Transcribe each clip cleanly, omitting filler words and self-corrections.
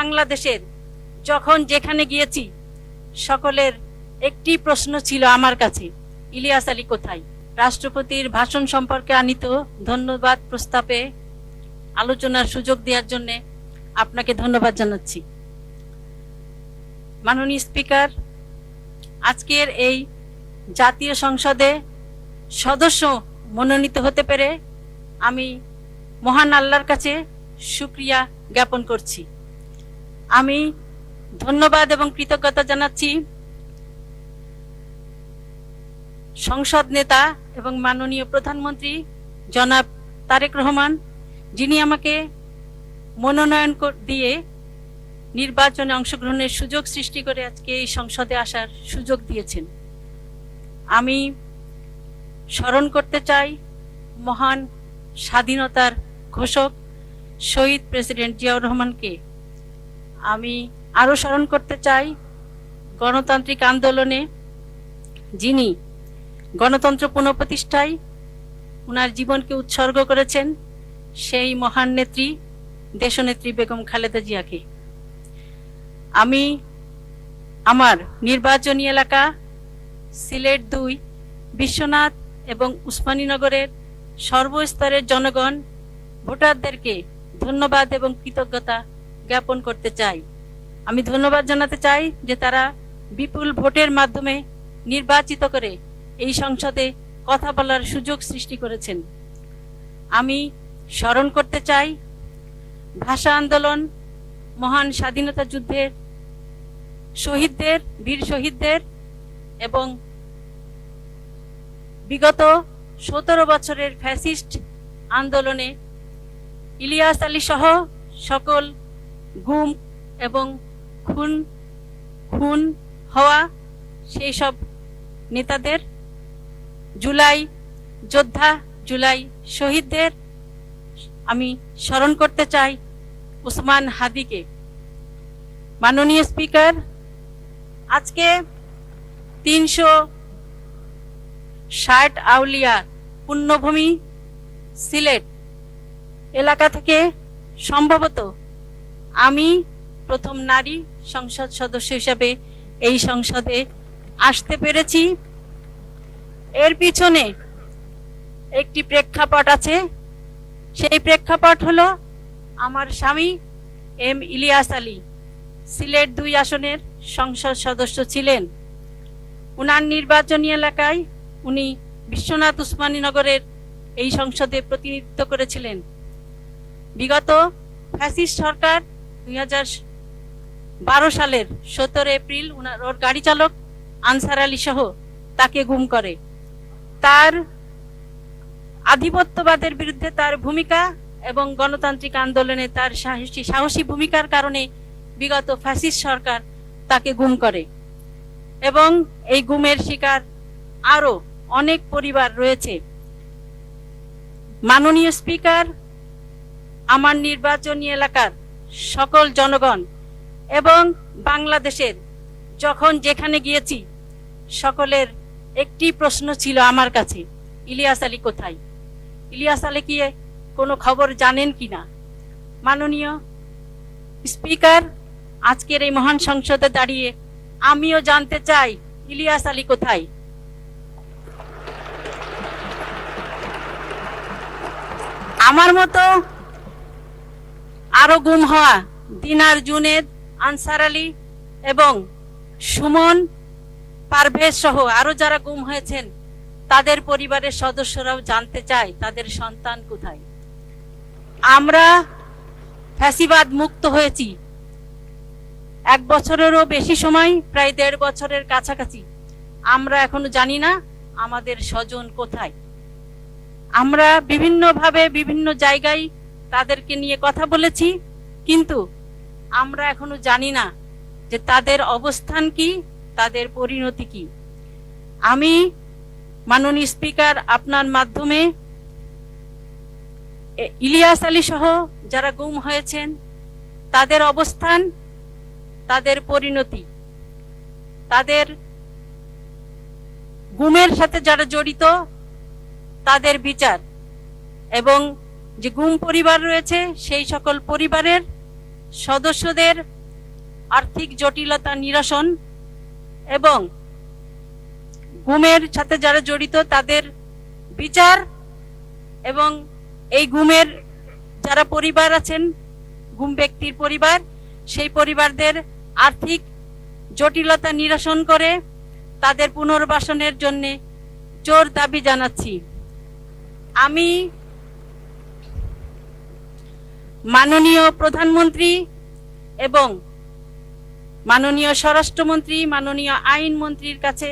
বাংলাদেশের যখন যেখানে গিয়েছি সকলের একটি প্রশ্ন ছিল আমার কাছে, ইলিয়াস আলী কোথায়? রাষ্ট্রপতির ভাষণ সম্পর্কে আনিত ধন্যবাদ প্রস্তাবে আলোচনার সুযোগ দেওয়ার জন্য আপনাকে ধন্যবাদ জানাচ্ছি। মাননীয় স্পিকার, আজকের এই জাতীয় সংসদে সদস্য মনোনীত হতে পেরে আমি মহান আল্লাহর কাছে শুকরিয়া জ্ঞাপন করছি। আমি ধন্যবাদ এবং কৃতজ্ঞতা জানাচ্ছি সংসদ নেতা এবং মাননীয় প্রধানমন্ত্রী জনাব তারেক রহমান, যিনি আমাকে মনোনয়ন দিয়ে নির্বাচনে অংশগ্রহণের সুযোগ সৃষ্টি করে আজকে এই সংসদে আসার সুযোগ দিয়েছেন। আমি স্মরণ করতে চাই মহান স্বাধীনতার ঘোষক শহীদ প্রেসিডেন্ট জিয়াউর রহমানকে। আমি আরো স্মরণ করতে চাই গণতান্ত্রিক আন্দোলনে যিনি গণতন্ত্র পুনঃপ্রতিষ্ঠায় উনার জীবনকে উৎসর্গ করেছেন সেই মহান নেত্রী দেশনেত্রী বেগম খালেদা জিয়াকে। আমি আমার নির্বাচনী এলাকা সিলেট ২ বিশ্বনাথ এবং উসমানীনগরের সর্বস্তরের জনগণ ভোটারদেরকে ধন্যবাদ এবং কৃতজ্ঞতা জ্ঞাপন করতে চাই। আমি ধন্যবাদ জানাতে চাই যে তারা বিপুল ভোটের মাধ্যমে নির্বাচিত করে এই সংসদে কথা বলার সুযোগ সৃষ্টি করেছেন। আমি স্মরণ করতে চাই ভাষা আন্দোলন, মহান স্বাধীনতা যুদ্ধের শহীদদের, বীর শহীদদের এবং বিগত ১৭ বছরের ফ্যাসিস্ট আন্দোলনে ইলিয়াস আলী সহ সকল গুম এবং খুন হওয়া সেই সব নেতাদের, জুলাই যোদ্ধা, জুলাই শহীদদের আমি স্মরণ করতে চাই ওসমান হাদিকে। মাননীয় স্পিকার, আজকে ৩৬০ আউলিয়া পুণ্যভূমি সিলেট এলাকা থেকে সম্ভবত আমি প্রথম নারী সংসদ সদস্য হিসেবে এই সংসদে আসতে পেরেছি। এর পিছনে একটি প্রেক্ষাপট আছে। সেই প্রেক্ষাপট হলো আমার স্বামী এম ইলিয়াস আলী সিলেট ২ আসনের সংসদ সদস্য ছিলেন। উনার নির্বাচনী এলাকায় উনি বিশ্বনাথ উসমানীনগরের এই সংসদে প্রতিনিধিত্ব করেছিলেন। বিগত ফ্যাসিস্ট সরকার ২০১২ সালের ১৭ এপ্রিল ওর গাড়ি চালক আনসার আলী সহ তাকে গুম করে। তার আধিপত্যবাদের বিরুদ্ধে তার ভূমিকা এবং গণতান্ত্রিক আন্দোলনে তার সাহসী ভূমিকার কারণে বিগত ফ্যাসিস্ট সরকার তাকে গুম করে এবং এই গুমের শিকার আরো অনেক পরিবার রয়েছে। মাননীয় স্পিকার, আমার নির্বাচনী এলাকার সকল জনগণ এবং বাংলাদেশের যখন যেখানে গিয়েছি সকলের একটি প্রশ্ন ছিল আমার কাছে, ইলিয়াস আলী কোথায়? ইলিয়াস আলী কি কোনো খবর জানেন কিনা? মাননীয় স্পিকার, আজকের এই মহান সংসদে দাঁড়িয়ে আমিও জানতে চাই ইলিয়াস আলী কোথায়। আমার মতো আরো গুম হওয়া দিনার, জুনেদ, আনসার আলী এবং সুমন, পারভেজ সহ আরো যারা গুম হয়েছেন তাদের পরিবারের সদস্যরাও জানতে চায় তাদের সন্তান কোথায়। আমরা ফ্যাসিবাদ মুক্ত হয়েছি ১ বছরেরও বেশি সময়, প্রায় ১.৫ বছরের কাছাকাছি। আমরা এখনো জানি না আমাদের স্বজন কোথায়। আমরা বিভিন্নভাবে বিভিন্ন জায়গায় তাদেরকে নিয়ে কথা বলেছি, কিন্তু আমরা এখনো জানি না যে তাদের অবস্থান কি, তাদের পরিণতি কি। আমি মাননীয় স্পিকার, আপনার মাধ্যমে ইলিয়াস আলী সহ যারা গুম হয়েছেন তাদের অবস্থান, তাদের পরিণতি, তাদের গুমের সাথে যারা জড়িত তাদের বিচার এবং যে গুম পরিবার রয়েছে সেই সকল পরিবারের সদস্যদের আর্থিক জটিলতা নিরসন এবং গুমের সাথে যারা জড়িত তাদের বিচার এবং এই গুমের যারা পরিবার আছেন, গুম ব্যক্তির পরিবার, সেই পরিবারদের আর্থিক জটিলতা নিরসন করে তাদের পুনর্বাসনের জন্য জোর দাবি জানাচ্ছি। আমি মাননীয় প্রধানমন্ত্রী এবং মাননীয় স্বরাষ্ট্রমন্ত্রী, মাননীয় আইনমন্ত্রীর কাছে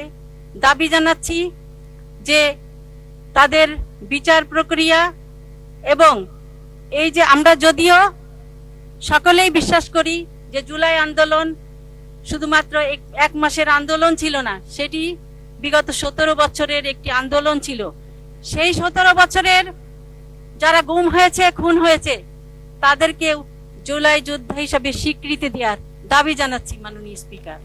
দাবি জানাচ্ছি যে তাদের বিচার প্রক্রিয়া এবং এই যে আমরা যদিও সকলেই বিশ্বাস করি যে জুলাই আন্দোলন শুধুমাত্র এক মাসের আন্দোলন ছিল না, সেটি বিগত 17 বছরের একটি আন্দোলন ছিল। সেই 17 বছরের যারা গুম হয়েছে, খুন হয়েছে, তাদেরকে জুলাই যোদ্ধা হিসাবে স্বীকৃতি দেওয়ার দাবি জানাচ্ছি মাননীয় স্পিকার।